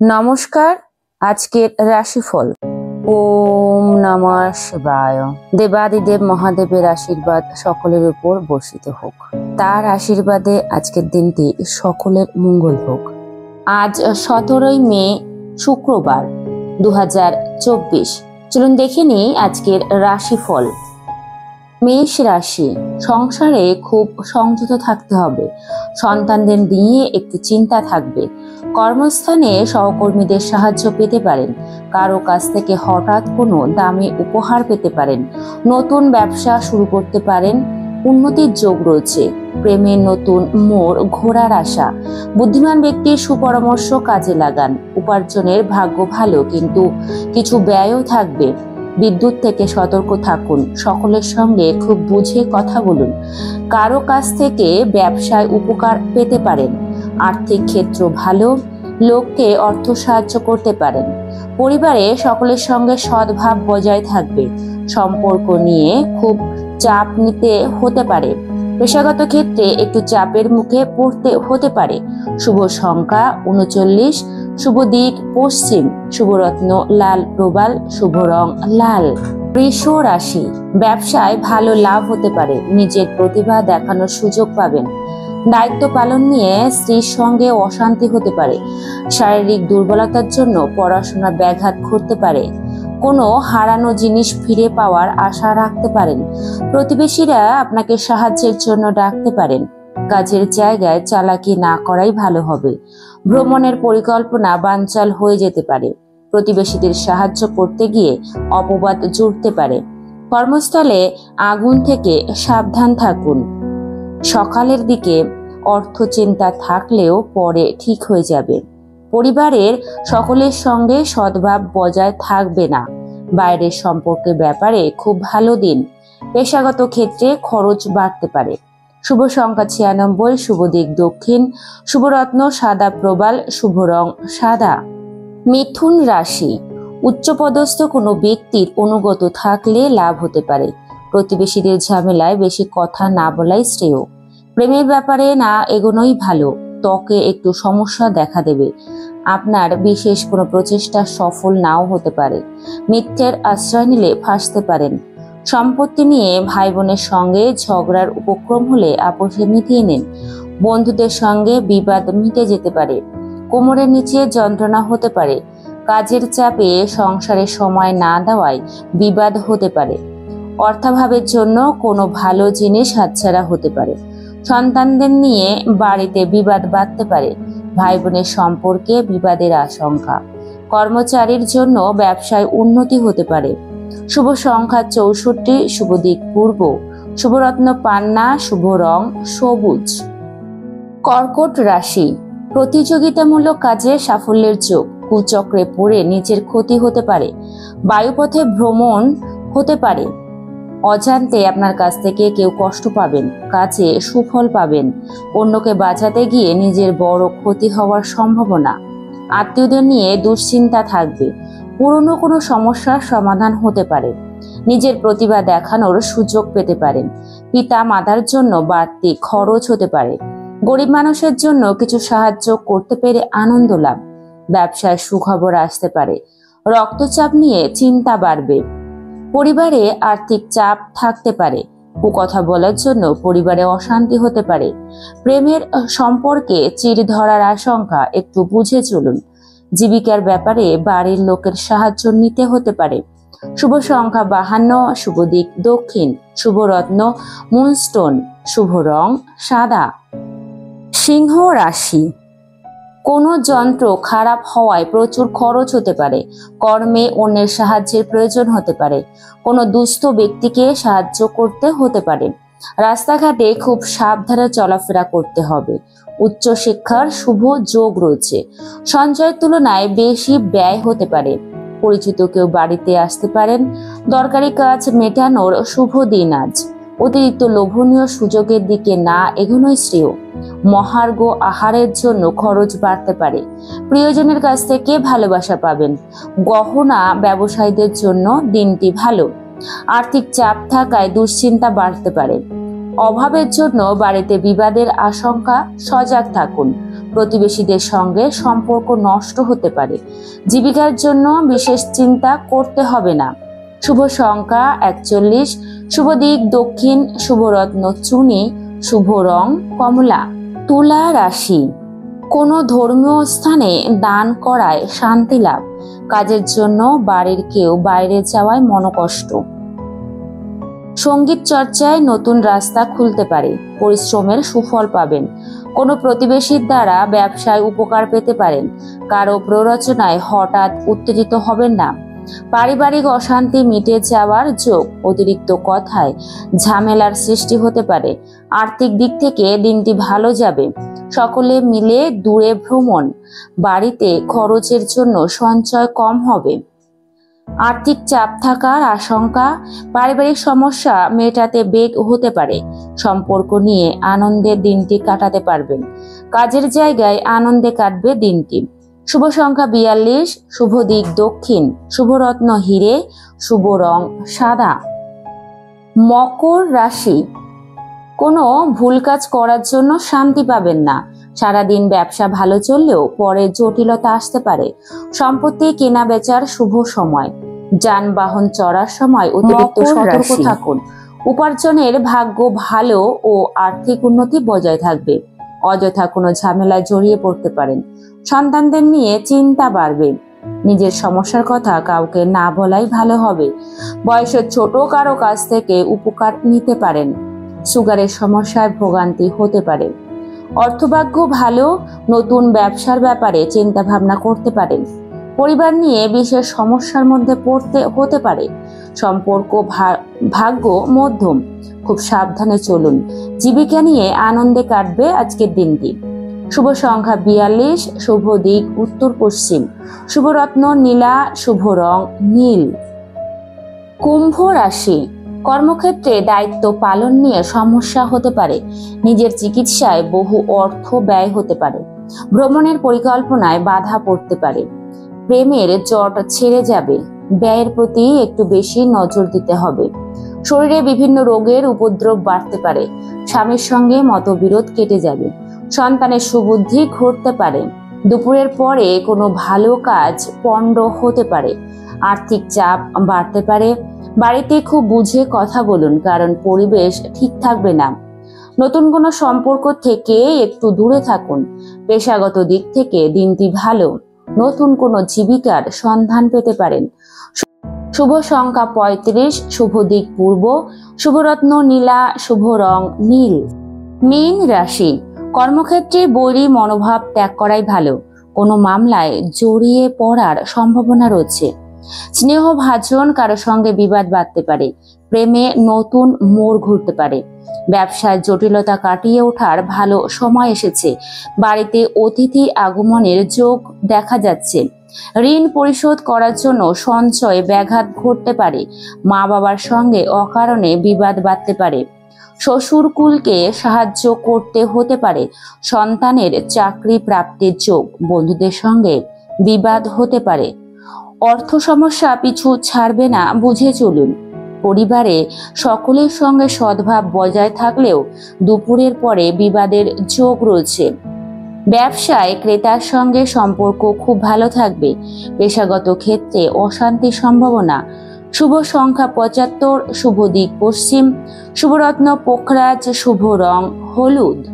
নমস্কার। আজকের রাশিফল। ওম নমঃ শিবায়। দেবাদিদেব মহাদেবের আশীর্বাদ সকলের উপর বর্ষিত হোক। তার আশীর্বাদে আজকের দিনটি সকলের মঙ্গল হোক। আজ 17 মে শুক্রবার 2024। চলুন দেখে নিই আজকের রাশিফল। মেষ রাশি। সংসারে খুব সংযত থাকতে হবে। সন্তানদের নিয়ে একটু চিন্তা থাকবে। কর্মস্থানে সহকর্মীদের সাহায্য পেতে পারেন। কারো কাছ থেকে হঠাৎ কোনো দামি উপহার পেতে পারেন। নতুন ব্যবসা শুরু করতে পারেন। উন্নতির যোগ রয়েছে। প্রেমের নতুন মোড় ঘোরার আশা। বুদ্ধিমান ব্যক্তির সুপরামর্শ কাজে লাগান। উপার্জনের ভাগ্য ভালো, কিন্তু কিছু ব্যয়ও থাকবে। বিদ্যুৎ থেকে সতর্ক থাকুন। সকলের সঙ্গে খুব বুঝে কথা বলুন। কারো কাছ থেকে ব্যবসায় উপকার পেতে পারেন। আর্থিক ক্ষেত্র ভালো। লোককে অর্থ সাহায্য করতে পারেন। পরিবারে সকলের সঙ্গে সদ্ভাব বজায় থাকবে। সম্পর্ক নিয়ে খুব চাপ নিতে হতে পারে। পেশাগত ক্ষেত্রে একটু চাপের মুখে পড়তে হতে পারে। শুভ সংখ্যা 39। শুভ দিক পশ্চিম। শুভরত্ন লাল প্রবাল। শুভ রং লাল। বৃষ রাশি। ব্যবসায় ভালো লাভ হতে পারে। নিজের প্রতিভা দেখানোর সুযোগ পাবেন। দায়িত্ব পালন নিয়ে স্ত্রীর সঙ্গে অশান্তি হতে পারে। শারীরিক দুর্বলতার জন্য পড়াশোনা ব্যাঘাত ঘটতে পারে। কোনো হারানো জিনিস ফিরে পাওয়ার আশা রাখতে পারেন। প্রতিবেশীরা আপনাকে সাহায্যের জন্য ডাকতে পারেন। কাজের জায়গায় চালাকি না করাই ভালো হবে। ভ্রমণের পরিকল্পনা বানচাল হয়ে যেতে পারে। প্রতিবেশীদের সাহায্য করতে গিয়ে অপবাদ জুড়তে পারে। কর্মস্থলে আগুন থেকে সাবধান থাকুন। সকালের দিকে অর্থ চিন্তা থাকলেও পরে ঠিক হয়ে যাবে। পরিবারের সকলের সঙ্গে সদ্ভাব বজায় থাকবে না। বাইরের সম্পর্কের ব্যাপারে খুব ভালো দিন। পেশাগত ক্ষেত্রে খরচ বাড়তে পারে। শুভ সংখ্যা 96। শুভ দিক দক্ষিণ। শুভরত্ন সাদা প্রবাল। শুভ রং সাদা। মিথুন রাশি। উচ্চপদস্থ কোনো ব্যক্তির অনুগত থাকলে লাভ হতে পারে। প্রতিবেশীদের ঝামেলায় বেশি কথা না বলাই শ্রেয়। প্রেমের ব্যাপারে না এগোনোই ভালো। ত্বকে একটু সমস্যা দেখা দেবে। আপনার বিশেষ কোনো প্রচেষ্টা সফল নাও হতে পারে। মিথ্যের আশ্রয় নিলে ফাঁসতে পারেন। সম্পত্তি নিয়ে ভাই বোনের সঙ্গে ঝগড়ার উপক্রম হলে আপোষে মিটিয়ে নিন। বন্ধুদের সঙ্গে বিবাদ মিটে যেতে পারে। কোমরের নিচে যন্ত্রণা হতে পারে। কাজের চাপে সংসারে সময় না দেওয়ায় বিবাদ হতে পারে। অর্থাভাবের জন্য কোনো ভালো জিনিস হাতছাড়া হতে পারে। সন্তানদের নিয়ে বাড়িতে বিবাদ বাঁধতে পারে। ভাই বোনের সম্পর্কে বিবাদের আশঙ্কা। কর্মচারীর জন্য ব্যবসায় উন্নতি হতে পারে। শুভ সংখ্যা 64। শুভ দিক পূর্ব। শুভরত্ন পান্না। শুভ রং সবুজ। কর্কট রাশি। প্রতিযোগিতামূলক কাজে সাফল্যের যোগ। কুচক্রে পড়ে নিজের ক্ষতি হতে পারে। বায়ুপথে ভ্রমণ হতে পারে। অজান্তে আপনার কাছ থেকে কেউ কষ্ট পাবেন। কাজে সুফল পাবেন। অন্যকে বাঁচাতে গিয়ে নিজের বড় ক্ষতি হওয়ার সম্ভাবনা। আত্মীয়দের নিয়ে দুশ্চিন্তা থাকবে। পুরনো কোনো সমস্যার সমাধান হতে পারে। নিজের প্রতিভা দেখানোর সুযোগ পেতে পারেন। পিতা মাতার জন্য বাড়তি খরচ হতে পারে। গরিব মানুষের জন্য কিছু সাহায্য করতে পেরে আনন্দ লাভ। ব্যবসায় সুখবর আসতে পারে। রক্তচাপ নিয়ে চিন্তা বাড়বে। পরিবারে আর্থিক চাপ থাকতে পারে। কুকথা বলার জন্য পরিবারে অশান্তি হতে পারে। প্রেমের সম্পর্কে চির ধরার আশঙ্কা, একটু বুঝে চলুন। জীবিকার ব্যাপারে বাড়ির লোকের সাহায্য নিতে হতে পারে। শুভ সংখ্যা 52। শুভ দিক দক্ষিণ। শুভরত্ন মুনস্টোন। শুভ রং সাদা। সিংহ রাশি। কোনো যন্ত্র খারাপ হওয়ায় প্রচুর খরচ হতে পারে। কর্মে অন্যের সাহায্যের প্রয়োজন হতে পারে। কোনো দুস্থ ব্যক্তিকে সাহায্য করতে হতে পারে। রাস্তাঘাটে খুব সাবধানে চলাফেরা করতে হবে। উচ্চশিক্ষার শুভ যোগ রয়েছে। সঞ্চয়ের তুলনায় বেশি ব্যয় হতে পারে। পরিচিত কেউ বাড়িতে আসতে পারেন। দরকারি কাজ মেটানোর শুভ দিন আজ। অতিরিক্ত লোভনীয় সুযোগের দিকে না এগোনোই শ্রেয়। মহার্ঘ আহারের জন্য খরচ বাড়তে পারে। প্রিয়জনের কাছ থেকে ভালোবাসা পাবেন। গহনা ব্যবসায়ীদের জন্য দিনটি ভালো। আর্থিক চাপ থাকায় দুশ্চিন্তা বাড়তে পারে। অভাবের জন্য বাড়িতে বিবাদের আশঙ্কা, সজাগ থাকুন। প্রতিবেশীদের সঙ্গে সম্পর্ক নষ্ট হতে পারে। জীবিকার জন্য বিশেষ চিন্তা করতে হবে না। শুভ সংখ্যা 41, শুভ দিক দক্ষিণ, শুভ রত্ন চুনি, শুভ রং কমলা। তুলা রাশি, কোনো ধর্মীয় স্থানে দান করায় শান্তি লাভ। কাজের জন্য বাড়ির কেউ বাইরে যাওয়ায় মনোকষ্ট। সঙ্গীত চর্চায় নতুন রাস্তা খুলতে পারে। পরিশ্রমের সুফল পাবেন। কোনো প্রতিবেশীর দ্বারা ব্যবসায় উপকার পেতে পারেন। কারো প্ররোচনায় হঠাৎ উত্তেজিত হবেন না। পারিবারিক অশান্তি মিটে যাওয়ার যোগ। অতিরিক্ত কথায় ঝামেলার সৃষ্টি হতে পারে। আর্থিক দিক থেকে দিনটি ভালো যাবে। সকলে মিলে দূরে ভ্রমণ। বাড়িতে খরচের জন্য সঞ্চয় কম হবে। আর্থিক চাপ থাকার আশঙ্কা। পারিবারিক সমস্যা মেটাতে বেগ হতে পারে। সম্পর্ক নিয়ে আনন্দের দিনটি কাটাতে পারবেন। কাজের জায়গায় আনন্দে কাটবে দিনটি। শুভ সংখ্যা 42, শুভ দিক দক্ষিণ, শুভ রত্ন হিরে, শুভ রং সাদা। মকর রাশি, কোনো ভুল কাজ করার জন্য শান্তি পাবেন না। সারাদিন ব্যবসা ভালো চললেও পরে জটিলতা আসতে পারে। সম্পত্তি কেনা বেচার শুভ সময়। যানবাহন চড়ার সময় অতিরিক্ত সতর্ক থাকুন। উপার্জনের ভাগ্য ভালো ও আর্থিক উন্নতি বজায় থাকবে। অযথা কোনো ঝামেলায় জড়িয়ে পড়তে পারেন। সন্তানদের নিয়ে চিন্তা বাড়বে। নিজের সমস্যার কথা কাউকে না বলাই ভালো হবে। বয়সের ছোট কারো কাছ থেকে উপকার নিতে পারেন। সুগারের সমস্যায় ভোগান্তি হতে পারে। অর্থভাগ্য ভালো। নতুন ব্যবসার ব্যাপারে চিন্তা ভাবনা করতে পারেন। পরিবার নিয়ে বিশেষ সমস্যার মধ্যে পড়তে হতে পারে। সম্পর্ক ভাগ্য মধ্যম। খুব সাবধানে চলুন। জীবিকা নিয়ে আনন্দে কাটবে আজকের দিনটি। শুভ সংখ্যা 42, শুভ দিক উত্তর পশ্চিম, শুভ রত্ন নীলা, শুভ রং নীল। কুম্ভ রাশি, কর্মক্ষেত্রে দায়িত্ব পালন নিয়ে সমস্যা হতে পারে। নিজের চিকিৎসায় বহু অর্থ ব্যয় হতে পারে। ভ্রমণের পরিকল্পনায় বাধা পড়তে পারে। প্রেমের জট ছেড়ে যাবে। ব্যয়ের প্রতি একটু বেশি নজর দিতে হবে। শরীরে বিভিন্ন রোগের উপদ্রব বাড়তে পারে। স্বামীর সঙ্গে মতবিরোধ কেটে যাবে। সন্তানের সুবুদ্ধি ঘটতে পারে। দুপুরের পরে কোনো ভালো কাজ পণ্ড হতে পারে। আর্থিক চাপ বাড়তে পারে। বাড়িতে খুব বুঝে কথা বলুন, কারণ পরিবেশ ঠিক থাকবে না। নতুন কোনো সম্পর্ক থেকে একটু দূরে থাকুন। পেশাগত দিক থেকে দিনটি ভালো। নতুন কোনো জীবিকার সন্ধান পেতে পারেন। শুভ সংখ্যা 35, শুভ দিক পূর্ব, শুভ রত্ন নীলা, শুভ রং নীল। মীন রাশি, কর্মক্ষেত্রে বৈরী মনোভাব ত্যাগ করাই ভালো। কোনো মামলায় জড়িয়ে পড়ার সম্ভাবনা রয়েছে। স্নেহভাজন কারো সঙ্গে বিবাদ বাঁধতে পারে। প্রেমে নতুন মোড় ঘুরতে পারে। ব্যবসায় জটিলতা কাটিয়ে ওঠার ভালো সময় এসেছে। বাড়িতে অতিথি আগমনের যোগ দেখা যাচ্ছে। ঋণ পরিশোধ করার জন্য সঞ্চয়ে ব্যাঘাত ঘটতে পারে। মা বাবার সঙ্গে অকারণে বিবাদ বাঁধতে পারে। শ্বশুর কুলকে সাহায্য করতে হতে পারে। সন্তানের চাকরি প্রাপ্তির যোগ। বন্ধুদের সঙ্গে বিবাদ হতে পারে। অর্থ সমস্যা পিছু ছাড়বে না, বুঝে চলুন। পরিবারে সকলের সঙ্গে সদ্ভাব বজায় থাকলেও দুপুরের পরে বিবাদের যোগ রয়েছে। ব্যবসায় ক্রেতার সঙ্গে সম্পর্ক খুব ভালো থাকবে। পেশাগত ক্ষেত্রে অশান্তির সম্ভাবনা। শুভ সংখ্যা 75, শুভ দিক পশ্চিম, শুভ রত্ন পোখরাজ, শুভ রং হলুদ।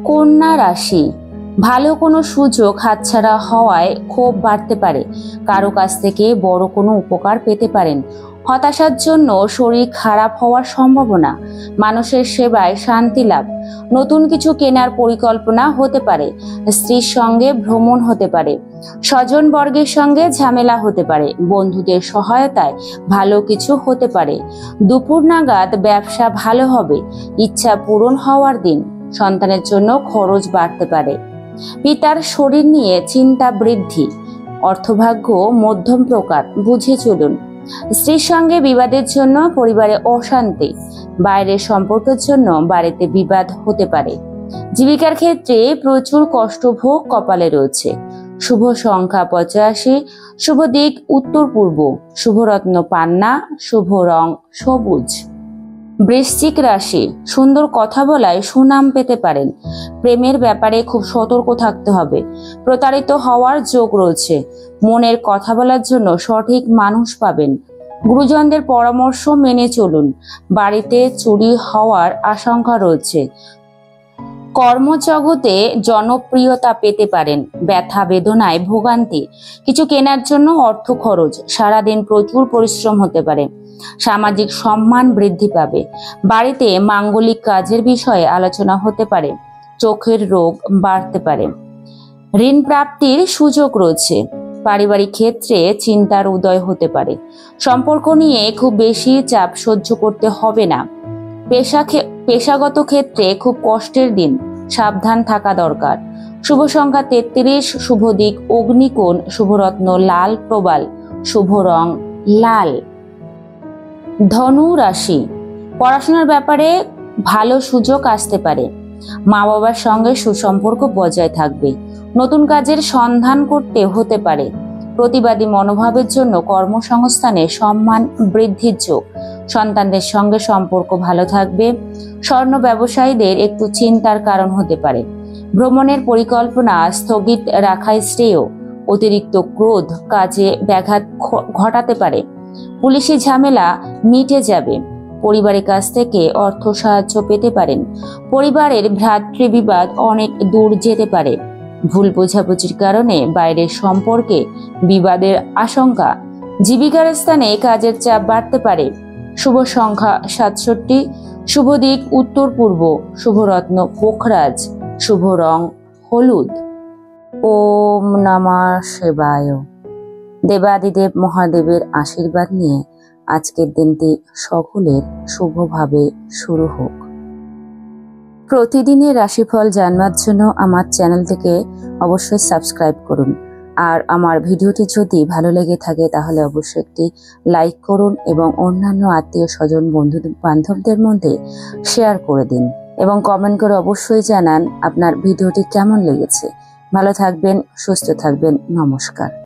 কন্যা রাশি, ভালো কোনো সুযোগ হাতছাড়া হওয়ায় ক্ষোভ বাড়তে পারে। কারো কাছ থেকে বড় কোনো উপকার পেতে পারেন। হতাশার জন্য শরীর খারাপ হওয়ার সম্ভাবনা। মানুষের সেবায় শান্তি লাভ। নতুন কিছু কেনার পরিকল্পনা হতে পারে। স্ত্রীর সঙ্গে ভ্রমণ হতে পারে। স্বজন বর্গের সঙ্গে ঝামেলা হতে পারে। বন্ধুদের সহায়তায় ভালো কিছু হতে পারে। দুপুর নাগাদ ব্যবসা ভালো হবে। ইচ্ছা পূরণ হওয়ার দিন। সন্তানের জন্য খরচ বাড়তে পারে। পিতার শরীর নিয়ে চিন্তা বৃদ্ধি। অর্থভাগ্য মধ্যম প্রকার, বুঝে চলুন। স্ত্রীর সঙ্গে বিবাদের জন্য পরিবারে অশান্তি। বাইরের সম্পর্কের জন্য বাড়িতে বিবাদ হতে পারে। জীবিকার ক্ষেত্রে প্রচুর কষ্টভোগ কপালে রয়েছে। শুভ সংখ্যা 85, শুভ দিক উত্তর পূর্ব, শুভ রত্ন পান্না, শুভ রং সবুজ। বৃশ্চিক রাশি, সুন্দর কথা বলায় সুনাম পেতে পারেন। প্রেমের ব্যাপারে খুব সতর্ক থাকতে হবে। প্রতারিত হওয়ার যোগ রয়েছে। মনের কথা বলার জন্য সঠিক মানুষ পাবেন। গুরুজনদের পরামর্শ মেনে চলুন। বাড়িতে চুরি হওয়ার আশঙ্কা রয়েছে। কর্মজগতে জনপ্রিয়তা পেতে পারেন। ব্যথা বেদনায় ভোগান্তি, কিছু কেনার জন্য অর্থ খরচ, সারাদিন প্রচুর পরিশ্রম হতে পারে। সামাজিক সম্মান বৃদ্ধি পাবে। বাড়িতে মাঙ্গলিক কাজের বিষয়ে আলোচনা হতে পারে। চোখের রোগ বাড়তে পারে। ঋণ প্রাপ্তির সুযোগ রয়েছে। পারিবারিক ক্ষেত্রে চিন্তার উদয় হতে পারে। সম্পর্ক নিয়ে খুব বেশি চাপ সহ্য করতে হবে না। পেশাগত ক্ষেত্রে খুব কষ্টের দিন, সাবধান থাকা দরকার। শুভ সংখ্যা 33, শুভ দিক অগ্নিকোণ, শুভরত্ন লাল প্রবাল, শুভ রং লাল। ধনু রাশি, পড়াশোনার ব্যাপারে ভালো সুযোগ আসতে পারে। মা বাবার সঙ্গে সুসম্পর্ক বজায় থাকবে। নতুন কাজের সন্ধান করতে হতে পারে। প্রতিবাদী মনোভাবের জন্য কর্মসংস্থানে সম্মান বৃদ্ধির যোগ। সন্তানদের সঙ্গে সম্পর্ক ভালো থাকবে। স্বর্ণ ব্যবসায়ীদের একটু চিন্তার কারণ হতে পারে। ভ্রমণের পরিকল্পনা স্থগিত রাখাই শ্রেয়। অতিরিক্ত ক্রোধ কাজে ব্যাঘাত ঘটাতে পারে। পুলিশি ঝামেলা মিটে যাবে। পরিবারের কাছ থেকে অর্থ সাহায্য পেতে পারেন। পরিবারের ভ্রাতৃবিবাদ অনেক দূর যেতে পারে। ভুল বোঝাবুঝির কারণে বাইরের সম্পর্কে বিবাদের আশঙ্কা। জীবিকার স্থানে কাজের চাপ বাড়তে পারে। শুভ সংখ্যা 67, শুভ দিক উত্তর পূর্ব, শুভরত্ন পোখরাজ, শুভ রং হলুদ। ওম নমঃ শিবায়। দেবাদিদেব মহাদেবের আশীর্বাদ নিয়ে আজকের দিনটি সকলের শুভভাবে শুরু হোক। প্রতিদিনের রাশিফল জানবার জন্য আমার চ্যানেলটিকে অবশ্যই সাবস্ক্রাইব করুন। আর আমার ভিডিওটি যদি ভালো লেগে থাকে তাহলে অবশ্যই একটি লাইক করুন এবং অন্যান্য আত্মীয় স্বজন বন্ধু বান্ধবদের মধ্যে শেয়ার করে দিন এবং কমেন্ট করে অবশ্যই জানান আপনার ভিডিওটি কেমন লেগেছে। ভালো থাকবেন, সুস্থ থাকবেন। নমস্কার।